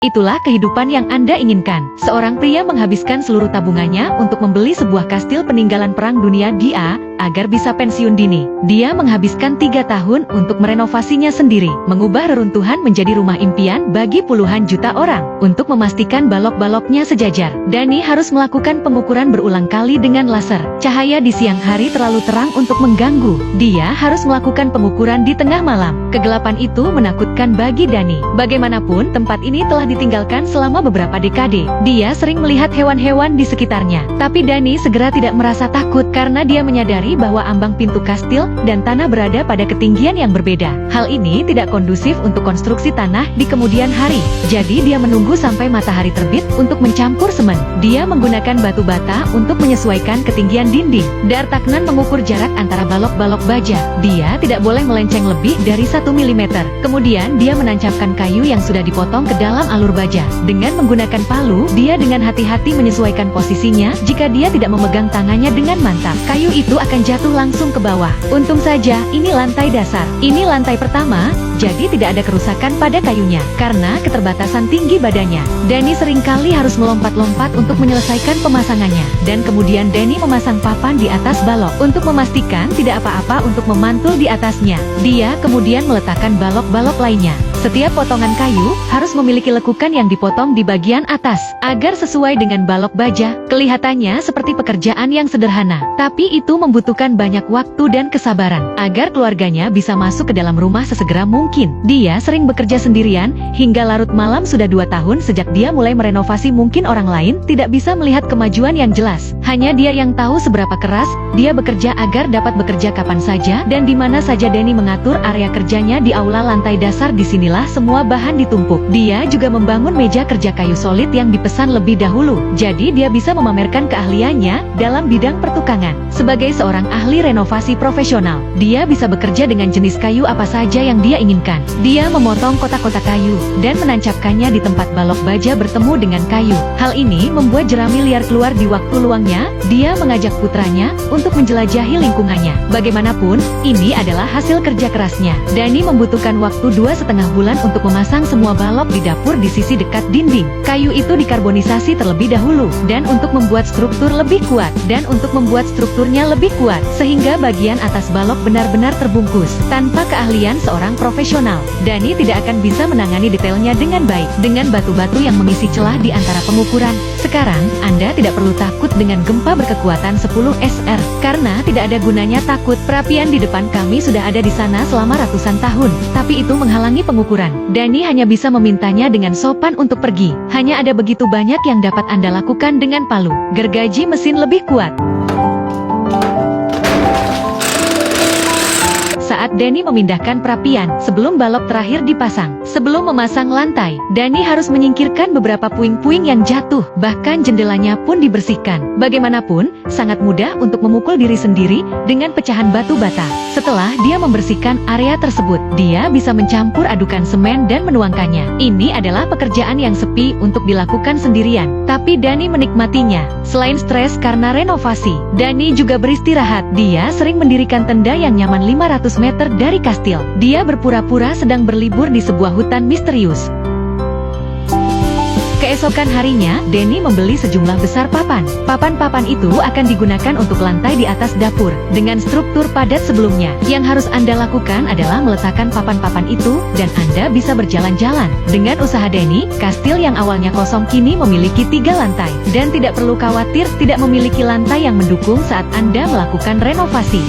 Itulah kehidupan yang Anda inginkan. Seorang pria menghabiskan seluruh tabungannya untuk membeli sebuah kastil peninggalan Perang Dunia dia agar bisa pensiun dini. Dia menghabiskan 3 tahun untuk merenovasinya sendiri, mengubah reruntuhan menjadi rumah impian bagi puluhan juta orang. Untuk memastikan balok-baloknya sejajar, Dani harus melakukan pengukuran berulang kali dengan laser. Cahaya di siang hari terlalu terang untuk mengganggu. Dia harus melakukan pengukuran di tengah malam. Kegelapan itu menakutkan bagi Dani. Bagaimanapun, tempat ini telah ditinggalkan selama beberapa dekade. Dia sering melihat hewan-hewan di sekitarnya. Tapi Dani segera tidak merasa takut karena dia menyadari bahwa ambang pintu kastil dan tanah berada pada ketinggian yang berbeda. Hal ini tidak kondusif untuk konstruksi tanah di kemudian hari. Jadi dia menunggu sampai matahari terbit untuk mencampur semen. Dia menggunakan batu bata untuk menyesuaikan ketinggian dinding. Dartaknan mengukur jarak antara balok-balok baja. Dia tidak boleh melenceng lebih dari 1 mm. Kemudian dia menancapkan kayu yang sudah dipotong ke dalam alur baja. Dengan menggunakan palu, dia dengan hati-hati menyesuaikan posisinya. Jika dia tidak memegang tangannya dengan mantap, kayu itu akan jatuh langsung ke bawah. Untung saja, ini lantai dasar. Ini lantai pertama, jadi tidak ada kerusakan pada kayunya. Karena keterbatasan tinggi badannya, Dani seringkali harus melompat-lompat untuk menyelesaikan pemasangannya. Dan kemudian Dani memasang papan di atas balok. Untuk memastikan tidak apa-apa untuk memantul di atasnya, dia kemudian meletakkan balok-balok lainnya. Setiap potongan kayu harus memiliki lekukan yang dipotong di bagian atas, agar sesuai dengan balok baja. Kelihatannya seperti pekerjaan yang sederhana, tapi itu membutuhkan banyak waktu dan kesabaran, agar keluarganya bisa masuk ke dalam rumah sesegera mungkin. Dia sering bekerja sendirian, hingga larut malam. Sudah 2 tahun sejak dia mulai merenovasi. Mungkin orang lain tidak bisa melihat kemajuan yang jelas. Hanya dia yang tahu seberapa keras dia bekerja agar dapat bekerja kapan saja dan di mana saja. Dani mengatur area kerjanya di aula lantai dasar. Disinilah semua bahan ditumpuk. Dia juga membangun meja kerja kayu solid yang dipesan lebih dahulu. Jadi dia bisa memamerkan keahliannya dalam bidang pertukangan. Sebagai seorang ahli renovasi profesional, dia bisa bekerja dengan jenis kayu apa saja yang dia inginkan. Dia memotong kotak-kotak kayu dan menancapkannya di tempat balok baja bertemu dengan kayu. Hal ini membuat jerami liar keluar di waktu luangnya. Dia mengajak putranya untuk menjelajahi lingkungannya. Bagaimanapun, ini adalah hasil kerja kerasnya. Dani membutuhkan waktu 2,5 bulan untuk memasang semua balok di dapur di sisi dekat dinding. Kayu itu dikarbonisasi terlebih dahulu, dan untuk membuat struktur lebih kuat, lebih kuat, sehingga bagian atas balok benar-benar terbungkus. Tanpa keahlian seorang profesional, Dani tidak akan bisa menangani detailnya dengan baik. Dengan batu-batu yang mengisi celah di antara pengukuran, sekarang Anda tidak perlu takut dengan gempa berkekuatan 10 SR, karena tidak ada gunanya takut. Perapian di depan kami sudah ada di sana selama ratusan tahun, tapi itu menghalangi pengukuran. Dani hanya bisa memintanya dengan sopan untuk pergi. Hanya ada begitu banyak yang dapat Anda lakukan dengan palu. Gergaji mesin lebih kuat. Saat Dani memindahkan perapian, sebelum balok terakhir dipasang, sebelum memasang lantai, Dani harus menyingkirkan beberapa puing-puing yang jatuh, bahkan jendelanya pun dibersihkan. Bagaimanapun, sangat mudah untuk memukul diri sendiri dengan pecahan batu bata. Setelah dia membersihkan area tersebut, dia bisa mencampur adukan semen dan menuangkannya. Ini adalah pekerjaan yang sepi untuk dilakukan sendirian, tapi Dani menikmatinya. Selain stres karena renovasi, Dani juga beristirahat. Dia sering mendirikan tenda yang nyaman 500 meter dari kastil. Dia berpura-pura sedang berlibur di sebuah hutan misterius. Keesokan harinya, Dani membeli sejumlah besar papan. Papan-papan itu akan digunakan untuk lantai di atas dapur, dengan struktur padat sebelumnya. Yang harus Anda lakukan adalah meletakkan papan-papan itu, dan Anda bisa berjalan-jalan. Dengan usaha Dani, kastil yang awalnya kosong kini memiliki 3 lantai, dan tidak perlu khawatir tidak memiliki lantai yang mendukung saat Anda melakukan renovasi.